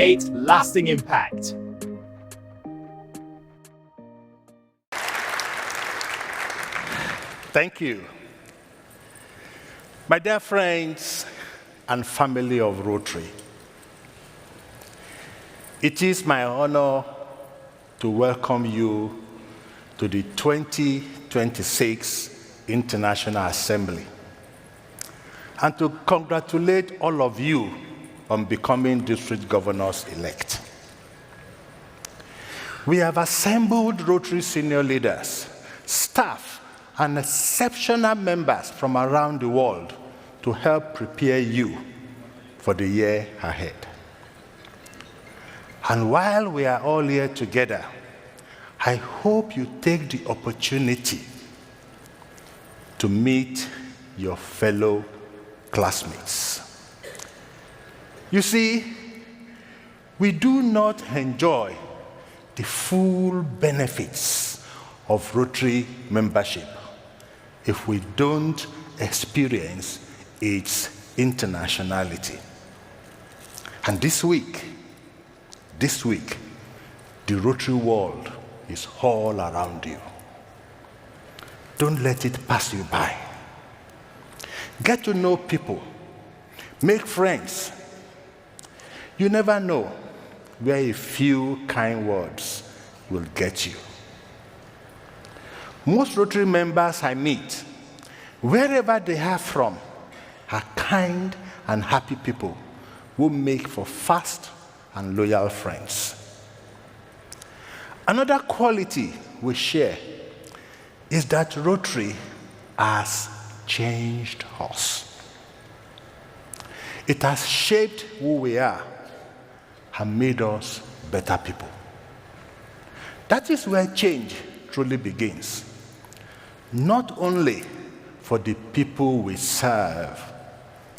create lasting impact. Thank you. My dear friends and family of Rotary, it is my honor to welcome you to the 2026 International Assembly and to congratulate all of you on becoming district governors-elect. We have assembled Rotary senior leaders, staff, and exceptional members from around the world to help prepare you for the year ahead. And while we are all here together, I hope you take the opportunity to meet your fellow classmates. You see, we do not enjoy the full benefits of Rotary membership if we don't experience its internationality. And this week, the Rotary world is all around you. Don't let it pass you by. Get to know people, make friends. You never know where a few kind words will get you. Most Rotary members I meet, wherever they are from, are kind and happy people who make for fast and loyal friends. Another quality we share is that Rotary has changed us. It has shaped who we are and made us better people. That is where change truly begins. Not only for the people we serve,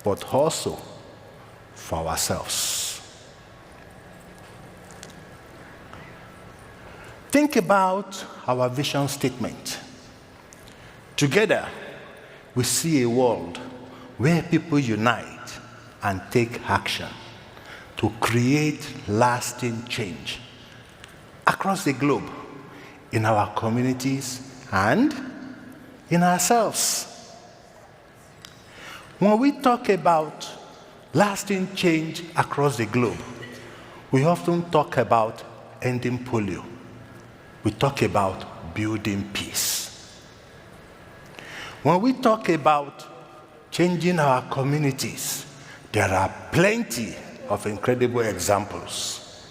but also for ourselves. Think about our vision statement. Together, we see a world where people unite and take action to create lasting change across the globe, in our communities and in ourselves. When we talk about lasting change across the globe, we often talk about ending polio. We talk about building peace. When we talk about changing our communities, there are plenty of incredible examples.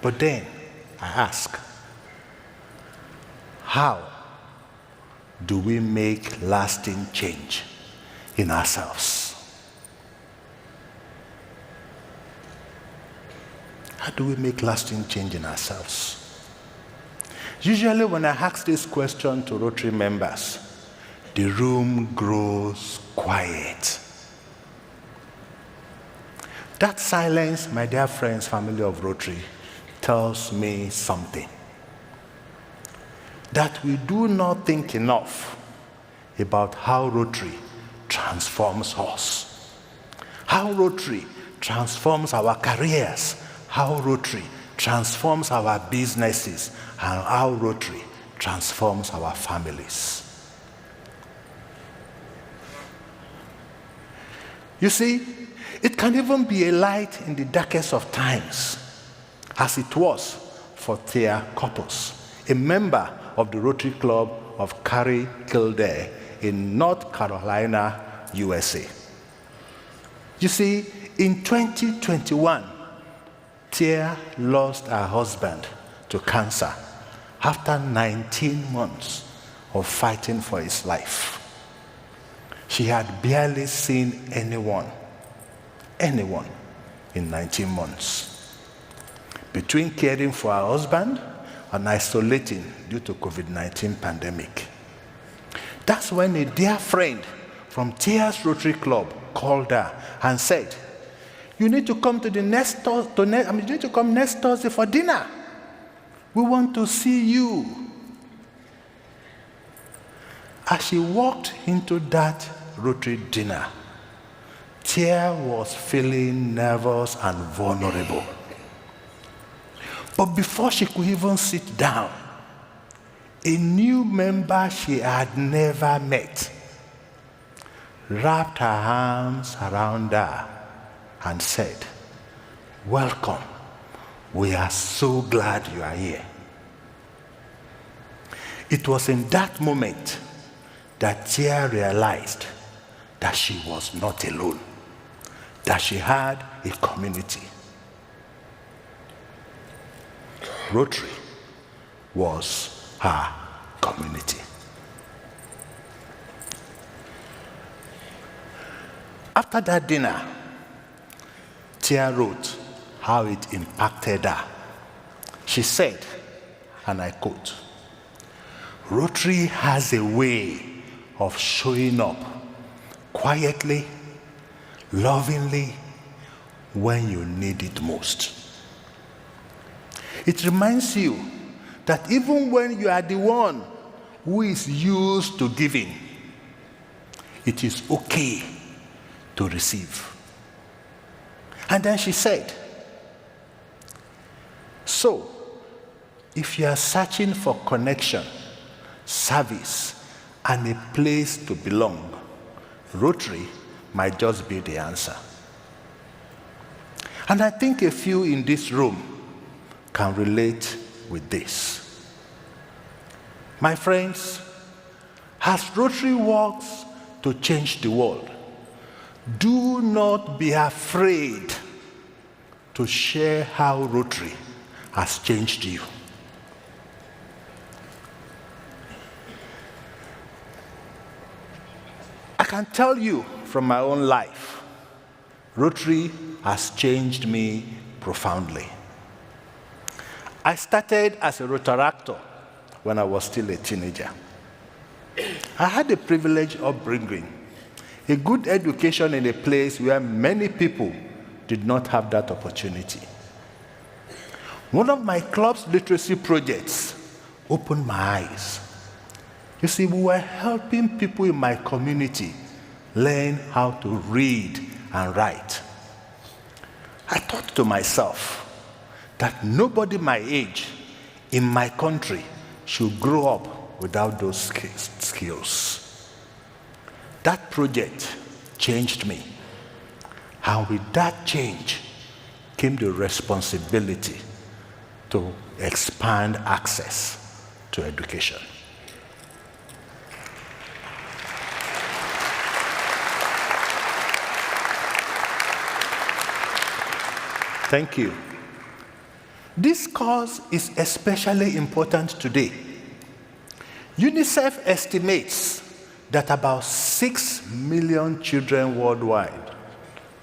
But then I ask, how do we make lasting change in ourselves? How do we make lasting change in ourselves? Usually when I ask this question to Rotary members, the room grows quiet. That silence, my dear friends, family of Rotary, tells me something. That we do not think enough about how Rotary transforms us, how Rotary transforms our careers, how Rotary transforms our businesses, and how Rotary transforms our families. You see, it can even be a light in the darkest of times, as it was for Thea Copples, a member of the Rotary Club of Cary, Kildare in North Carolina, USA. You see, in 2021, Thea lost her husband to cancer after 19 months of fighting for his life. She had barely seen anyone in 19 months. Between caring for her husband and isolating due to COVID-19 pandemic. That's when a dear friend from Thea's Rotary Club called her and said, you need to come to the next Thursday for dinner. We want to see you. As she walked into that Rotary dinner, Tia was feeling nervous and vulnerable. But before she could even sit down, a new member she had never met wrapped her arms around her and said, "Welcome. We are so glad you are here." It was in that moment that Tia realized that she was not alone, that she had a community. Rotary was her community. After that dinner, Tia wrote how it impacted her. She said, and I quote, "Rotary has a way of showing up quietly, lovingly, when you need it most. It reminds you that even when you are the one who is used to giving, it is okay to receive." And then she said, "So, if you are searching for connection, service, and a place to belong, Rotary might just be the answer." And I think a few in this room can relate with this. My friends, as Rotary works to change the world, do not be afraid to share how Rotary has changed you. I can tell you from my own life, Rotary has changed me profoundly. I started as a Rotaractor when I was still a teenager. I had a privileged upbringing, a good education in a place where many people did not have that opportunity. One of my club's literacy projects opened my eyes. You see, we were helping people in my community learn how to read and write. I thought to myself that nobody my age in my country should grow up without those skills. That project changed me. And with that change came the responsibility to expand access to education. Thank you. This cause is especially important today. UNICEF estimates that about 6 million children worldwide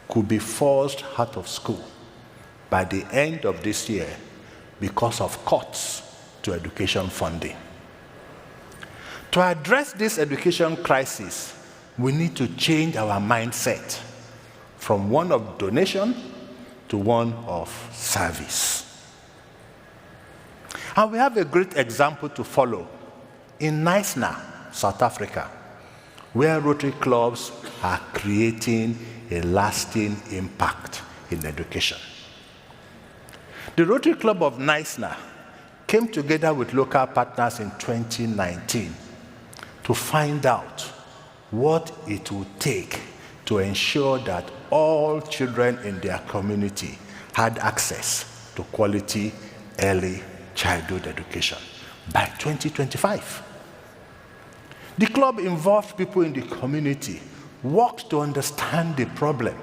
could be forced out of school by the end of this year because of cuts to education funding. To address this education crisis, we need to change our mindset from one of donation to one of service. And we have a great example to follow in Knysna, South Africa, where Rotary clubs are creating a lasting impact in education. The Rotary Club of Knysna came together with local partners in 2019 to find out what it would take to ensure that all children in their community had access to quality early childhood education by 2025. The club involved people in the community, worked to understand the problem,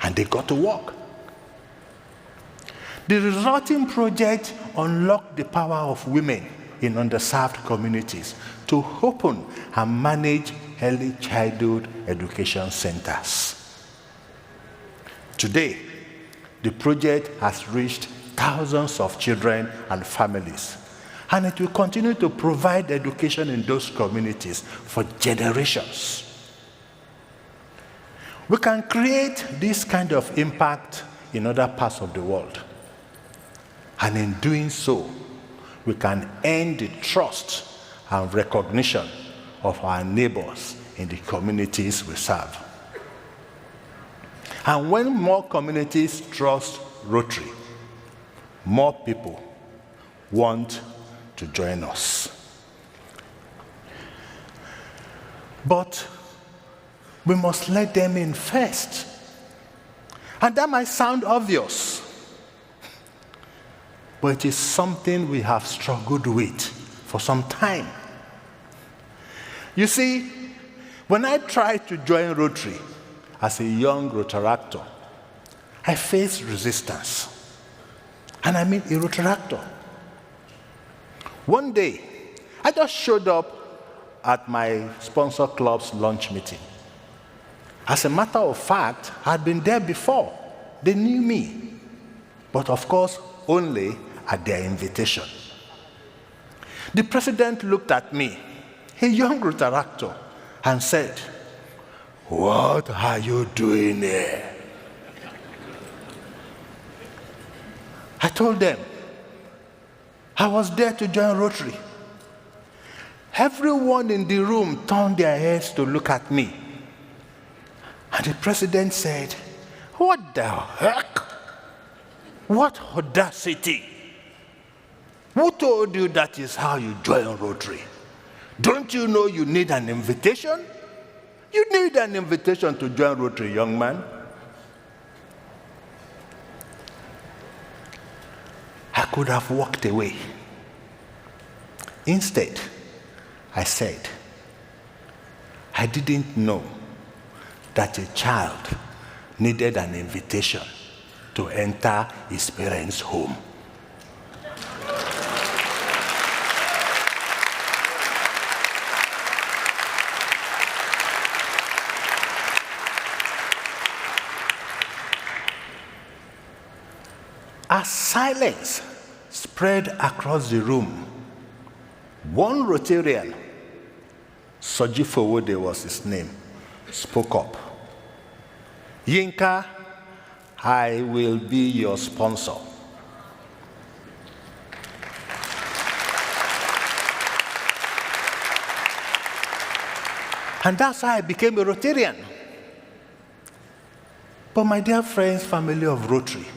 and they got to work. The resulting project unlocked the power of women in underserved communities to open and manage early childhood education centers. Today, the project has reached thousands of children and families, and it will continue to provide education in those communities for generations. We can create this kind of impact in other parts of the world, and in doing so, we can earn the trust and recognition of our neighbors in the communities we serve. And when more communities trust Rotary, more people want to join us. But we must let them in first. And that might sound obvious, but it is something we have struggled with for some time. You see, when I tried to join Rotary as a young Rotaractor, I faced resistance. And I mean a Rotaractor. One day, I just showed up at my sponsor club's lunch meeting. As a matter of fact, I had been there before. They knew me. But of course, only at their invitation. The president looked at me, a young Rotaractor, and said, "What are you doing here?" I told them I was there to join Rotary. Everyone in the room turned their heads to look at me. And the president said, "What the heck? What audacity? Who told you that is how you join Rotary? Don't you know you need an invitation? You need an invitation to join Rotary, young man." I could have walked away. Instead, I said, I didn't know that a child needed an invitation to enter his parents' home. As silence spread across the room, one Rotarian, Soji Fowode was his name, spoke up. "Yinka, I will be your sponsor." And that's how I became a Rotarian. But my dear friends, family of Rotary,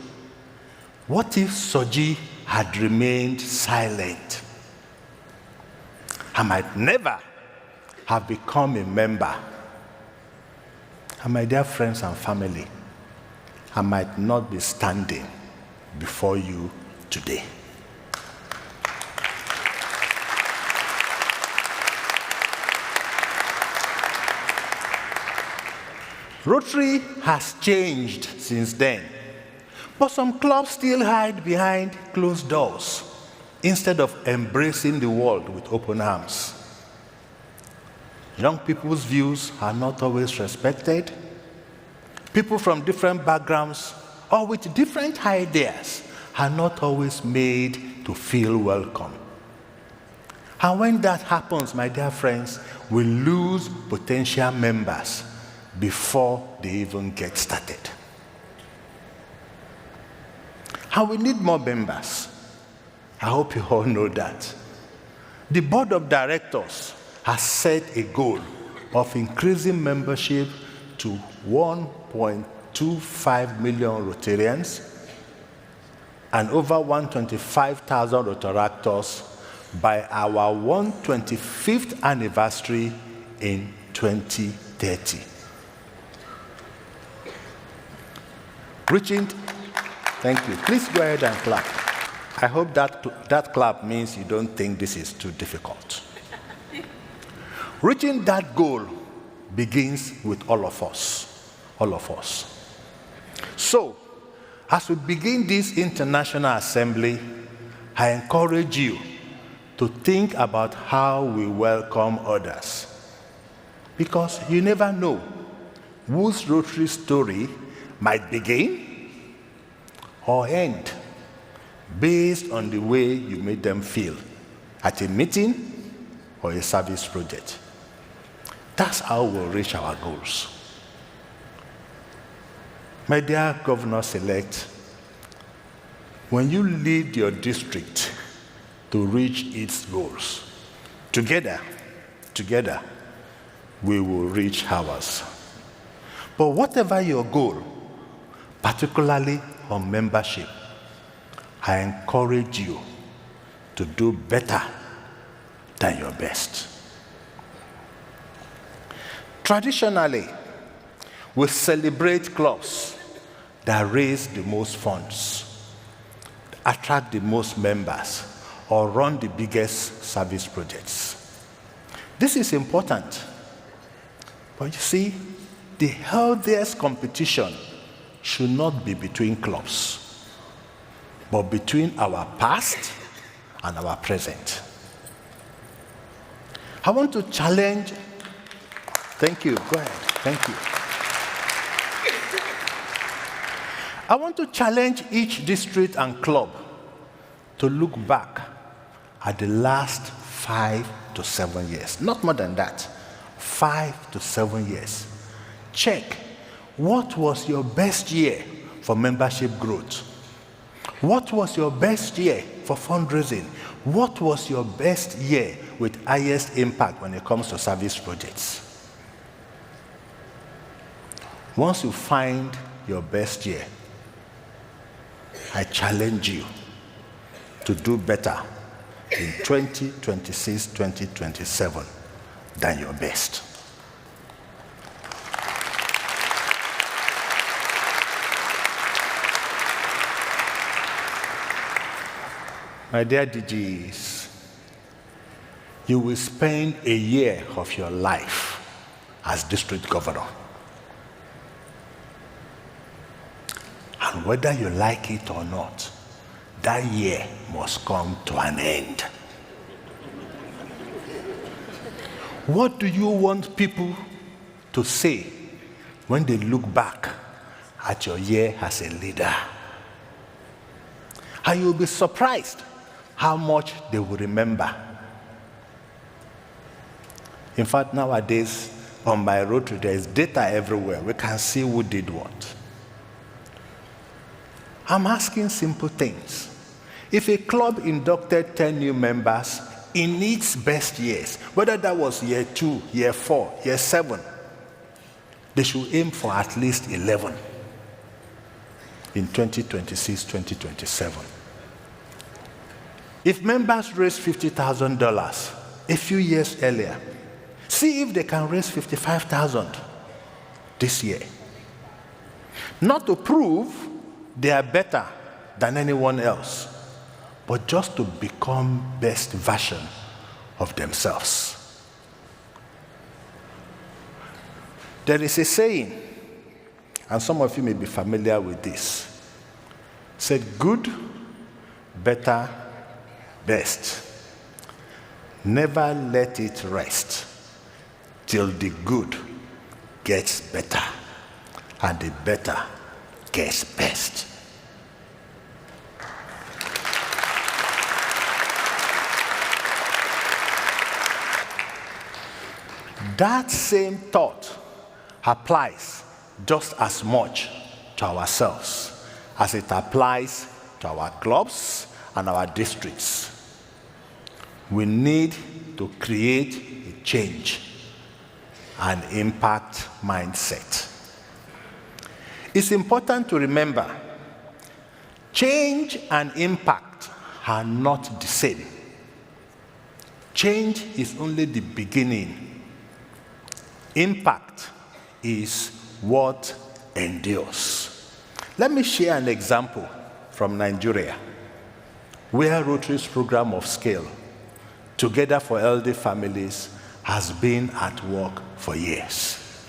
what if Soji had remained silent? I might never have become a member. And my dear friends and family, I might not be standing before you today. Rotary has changed since then, but some clubs still hide behind closed doors instead of embracing the world with open arms. Young people's views are not always respected. People from different backgrounds or with different ideas are not always made to feel welcome. And when that happens, my dear friends, we lose potential members before they even get started. And we need more members. I hope you all know that. The board of directors has set a goal of increasing membership to 1.25 million Rotarians and over 125,000 Rotaractors by our 125th anniversary in 2030. Thank you. Please go ahead and clap. I hope that clap means you don't think this is too difficult. Reaching that goal begins with all of us. All of us. So, as we begin this international assembly, I encourage you to think about how we welcome others. Because you never know whose Rotary story might begin or end based on the way you made them feel at a meeting or a service project. That's how we'll reach our goals. My dear governors-elect, when you lead your district to reach its goals, together, we will reach ours. But whatever your goal, particularly on membership, I encourage you to do better than your best. Traditionally, we celebrate clubs that raise the most funds, attract the most members, or run the biggest service projects. This is important. But you see, the healthiest competition should not be between clubs, but between our past and our present. I want to challenge. Thank you. Go ahead. Thank you. I want to challenge each district and club to look back at the last 5 to 7 years. Not more than that. 5 to 7 years. Check what was your best year for membership growth. What was your best year for fundraising? What was your best year with highest impact when it comes to service projects? Once you find your best year, I challenge you to do better in 2026, 2027 than your best. My dear DGs, you will spend a year of your life as district governor. And whether you like it or not, that year must come to an end. What do you want people to say when they look back at your year as a leader? And you'll be surprised how much they will remember. In fact, nowadays, on my Rotary, there is data everywhere. We can see who did what. I'm asking simple things. If a club inducted 10 new members in its best years, whether that was year 2, year 4, year 7, they should aim for at least 11 in 2026, 2027. If members raise $50,000 a few years earlier, see if they can raise $55,000 this year. Not to prove they are better than anyone else, but just to become best version of themselves. There is a saying, and some of you may be familiar with this. It said, good, better, best. Never let it rest till the good gets better and the better gets best. That same thought applies just as much to ourselves as it applies to our clubs and our districts. We need to create a change, an impact mindset. It's important to remember, change and impact are not the same. Change is only the beginning. Impact is what endures. Let me share an example from Nigeria, where Rotary's program of scale, Together for Elderly Families, has been at work for years.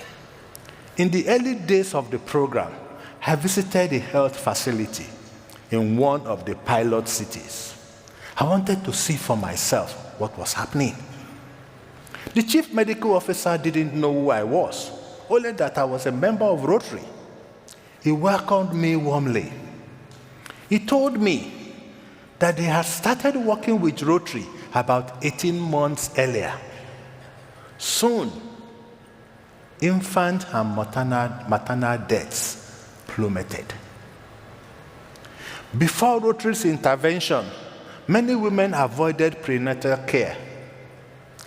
In the early days of the program, I visited a health facility in one of the pilot cities. I wanted to see for myself what was happening. The chief medical officer didn't know who I was, only that I was a member of Rotary. He welcomed me warmly. He told me that they had started working with Rotary about 18 months earlier. Soon, infant and maternal deaths plummeted. Before Rotary's intervention, many women avoided prenatal care,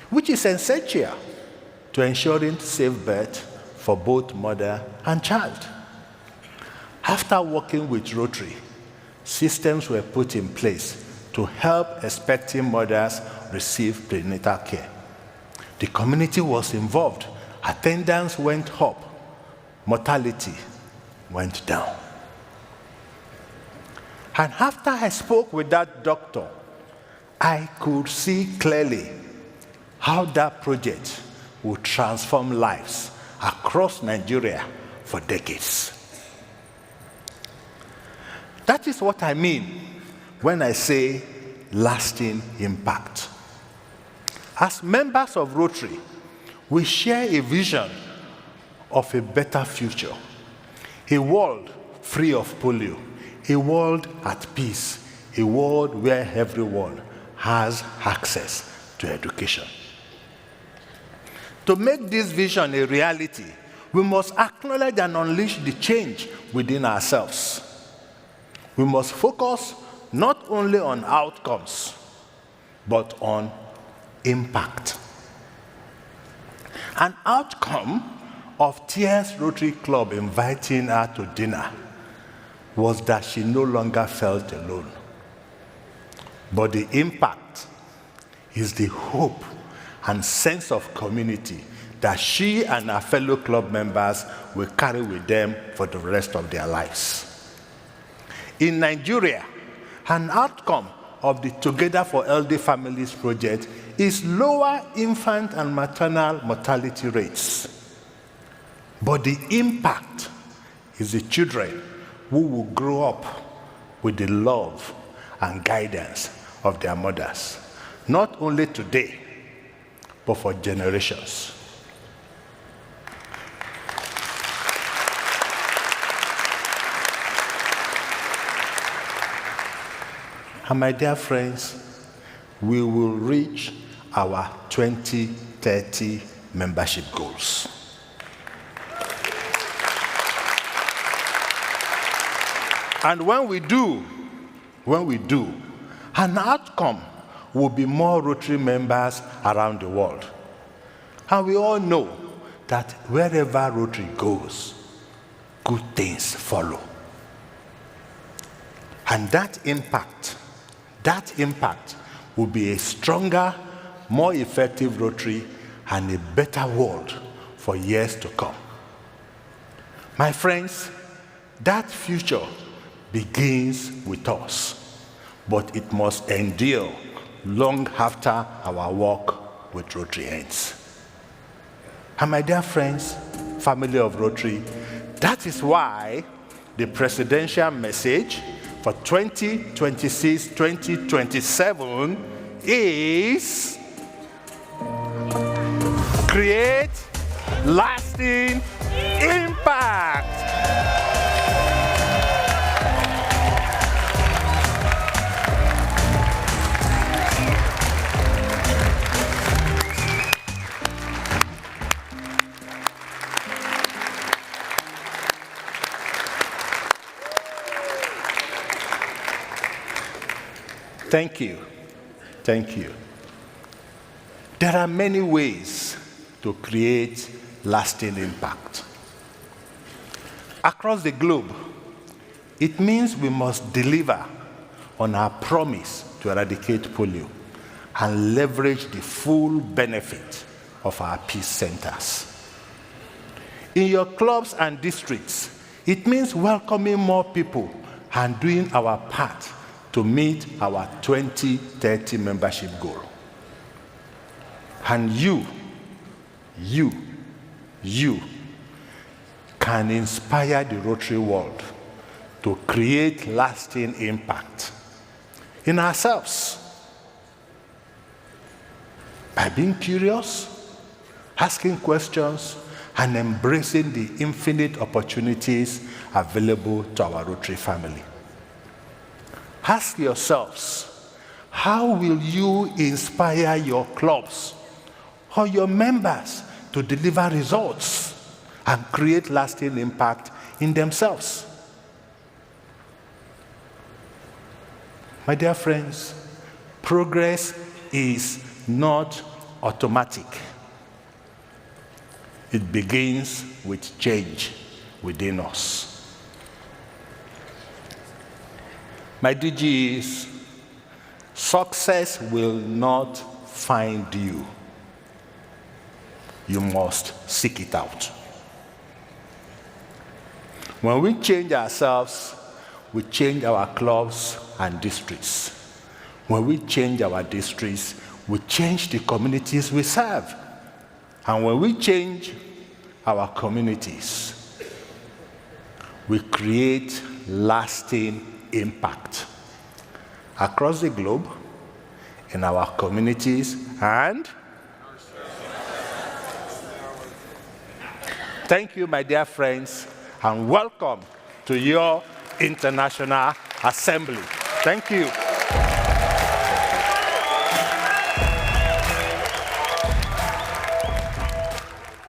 which is essential to ensuring safe birth for both mother and child. After working with Rotary, systems were put in place to help expecting mothers receive prenatal care. The community was involved. Attendance went up. Mortality went down. And after I spoke with that doctor, I could see clearly how that project would transform lives across Nigeria for decades. That is what I mean when I say lasting impact. As members of Rotary, we share a vision of a better future, a world free of polio, a world at peace, a world where everyone has access to education. To make this vision a reality, we must acknowledge and unleash the change within ourselves. We must focus not only on outcomes, but on impact. An outcome of Tia's Rotary Club inviting her to dinner was that she no longer felt alone. But the impact is the hope and sense of community that she and her fellow club members will carry with them for the rest of their lives. In Nigeria, an outcome of the Together for Healthy Families project is lower infant and maternal mortality rates. But the impact is the children who will grow up with the love and guidance of their mothers, not only today, but for generations. And my dear friends, we will reach our 2030 membership goals. And when we do, an outcome will be more Rotary members around the world. And we all know that wherever Rotary goes, good things follow. And that impact will be a stronger, more effective Rotary and a better world for years to come. My friends, that future begins with us, but it must endure long after our work with Rotary ends. And my dear friends, family of Rotary, that is why the presidential message for 2026-2027 is create lasting impact. Thank you. Thank you. There are many ways to create lasting impact. Across the globe, it means we must deliver on our promise to eradicate polio and leverage the full benefit of our peace centers. In your clubs and districts, it means welcoming more people and doing our part to meet our 2030 membership goal. And you can inspire the Rotary world to create lasting impact in ourselves by being curious, asking questions, and embracing the infinite opportunities available to our Rotary family. Ask yourselves, how will you inspire your clubs or your members to deliver results and create lasting impact in themselves? My dear friends, progress is not automatic. It begins with change within us. My DG is, success will not find you. You must seek it out. When we change ourselves, we change our clubs and districts. When we change our districts, we change the communities we serve. And when we change our communities, we create lasting impact across the globe, in our communities, and thank you, my dear friends, and welcome to your International Assembly. Thank you.